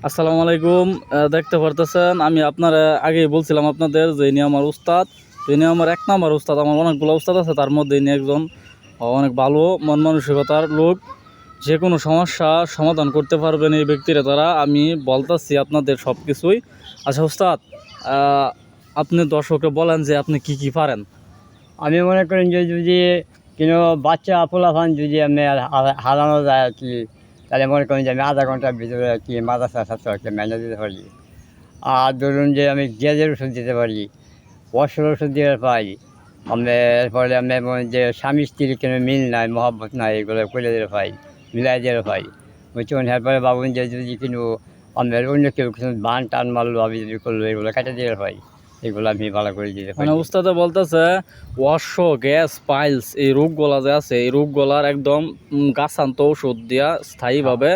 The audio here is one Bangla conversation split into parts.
আসসালামু আলাইকুম। দেখতে পারতেছেন আমি আপনারা আগেই বলছিলাম আপনাদের যে ইনি আমার উস্তাদ। তো ইনি আমার এক নাম্বার উস্তাদ। আমার অনেকগুলো উস্তাদ আছে, তার মধ্যে ইনি একজন অনেক ভালো মন মানসিকতার লোক। যে কোনো সমস্যা সমাধান করতে পারবেন এই ব্যক্তিরা দ্বারা। আমি বলতেছি আপনাদের সব কিছুই। আচ্ছা উস্তাদ, আপনি দর্শককে বলেন যে আপনি কি কি পারেন। আমি মনে করেন যে যদি কোনো বাচ্চা পোলাপান যদি আমি হারানো যায় আর কি, তাহলে মনে করেন যে আমি আধা ঘন্টার ভিতরে আর কি মাদ্রাসা ছাত্রকে মেনে দিতে পারি। আর ধরুন যে আমি গ্যাসের ওষুধ দিতে পারি, বর্ষার ওষুধ দিতে পারি। আমি এরপরে আমি যে স্বামী স্ত্রীর কোনো মিল নাই, মহব্বত নাই, এগুলো করে দিতে পারি, মিলাই দিতে পারি। বুঝছেন? এরপরে ভাবুন যে যদি কিন্তু আমার অন্য কেউ কিছু বান টান মারলো, আমি যদি করলো, এগুলো কেটে দিতে পারি। এগুলো আমি ভালো করে দিতে পারি। মানে উস্তাদে বলতেছে ওয়াশ, গ্যাস, পাইলস এই রোগগুলা যে আছে এই রোগগুলার একদম গাছান্ত ওষুধ দিয়া স্থায়ীভাবে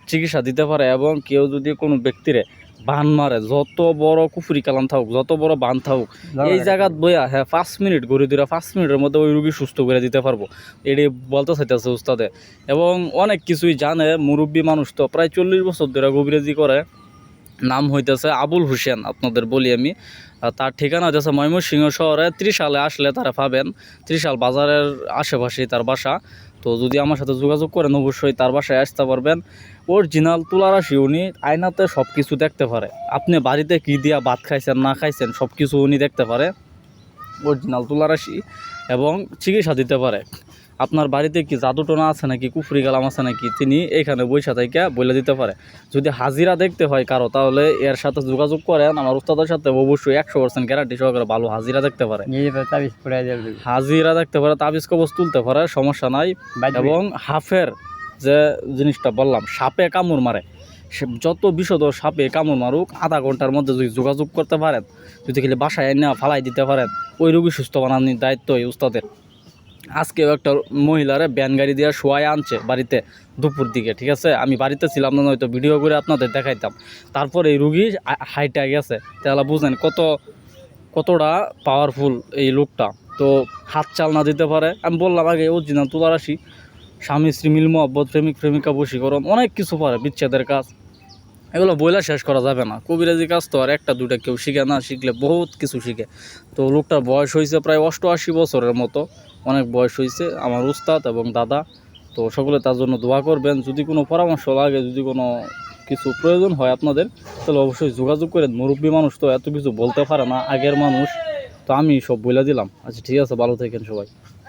চিকিৎসা দিতে পারে। এবং কেউ যদি কোনো ব্যক্তিরে বান মারে, যত বড় কুফুরি কালাম থাকুক, যত বড় বান থাকুক, এই জায়গাত বইয়া 5 মিনিট ঘুরে দিরা 5 মিনিটের মধ্যে ওই রুগী সুস্থ করে দিতে পারবো। এটি বলতে চাইতেছে উস্তাদে। এবং অনেক কিছুই জানে, মুরব্বী মানুষ তো প্রায় 40 বছর ধরে কবিরাজি করে। নাম হইতেছে আবুল হোসেন। আপনাদের বলি আমি, তার ঠিকানা হইতেছে ময়মনসিংহ শহরে। ত্রিশালে আসলে তারা পাবেন। ত্রিশাল বাজারের আশেপাশেই তার বাসা। তো যদি আমার সাথে যোগাযোগ করেন অবশ্যই তার বাসায় আসতে পারবেন। অরিজিনাল তুলারাশি, উনি আয়নাতে সব কিছু দেখতে পারে। আপনি বাড়িতে কী দিয়া ভাত খাইছেন না খাইছেন সব কিছু উনি দেখতে পারে। অরিজিনাল তুলারাশি এবং চিকিৎসা দিতে পারে। আপনার বাড়িতে কি জাদুটোনা আছে নাকি, কুফরি কালাম আছে নাকি, তিনি এখানে বৈশা থেকে বলে দিতে পারে। যদি হাজিরা দেখতে হয় কারো, তাহলে এর সাথে যোগাযোগ করেন আমার উস্তাদের সাথে। অবশ্যই 100% গ্যারান্টি সহকারে ভালো হাজিরা দেখতে পারে। হাজিরা দেখতে পারে, তাবিজ কবজ তুলতে পারে, সমস্যা নাই। এবং হাফের যে জিনিসটা বললাম, সাপে কামড় মারে, যত বিষধর সাপে কামড় মারুক, আধা ঘন্টার মধ্যে যদি যোগাযোগ করতে পারেন, যদি খালি বাসায় এনে ফালাই দিতে পারেন, ওই রোগী সুস্থ বানানোর দায়িত্ব এই উস্তাদের। আজকেও একটা মহিলারে ব্যান গাড়ি দিয়ে শোয়াই আনছে বাড়িতে দুপুর দিকে, ঠিক আছে। আমি বাড়িতে ছিলাম না, হয়তো ভিডিও করে আপনাদের দেখাইতাম। তারপর এই রুগী হাইটা গেছে, তাহলে বুঝলেন কতটা পাওয়ারফুল এই লোকটা। তো হাত চালনা দিতে পারে। আমি বললাম আগে অরিজিনাল তুলারাশি, স্বামী স্ত্রী মিল মহব্বত, প্রেমিক প্রেমিকা বশীকরণ, অনেক কিছু পারে, বিচ্ছেদের কাজ। এগুলো বইলা শেষ করা যাবে না। কবিরাজি কাজ তো আর একটা দুইটা কেউ শিখে না, শিখলে বহুত কিছু শিখে। তো লোকটার বয়স হয়েছে প্রায় 88 বছরের মতো, অনেক বয়স হয়েছে। আমার উস্তাদ এবং দাদা। তো সকলে তার জন্য দোয়া করবেন। যদি কোনো পরামর্শ লাগে, যদি কোনো কিছু প্রয়োজন হয় আপনাদের, তাহলে অবশ্যই যোগাযোগ করেন। মুরব্বী মানুষ তো এত কিছু বলতে পারে না, আগের মানুষ। তো আমি সব বলে দিলাম। আচ্ছা ঠিক আছে, ভালো থাকেন সবাই।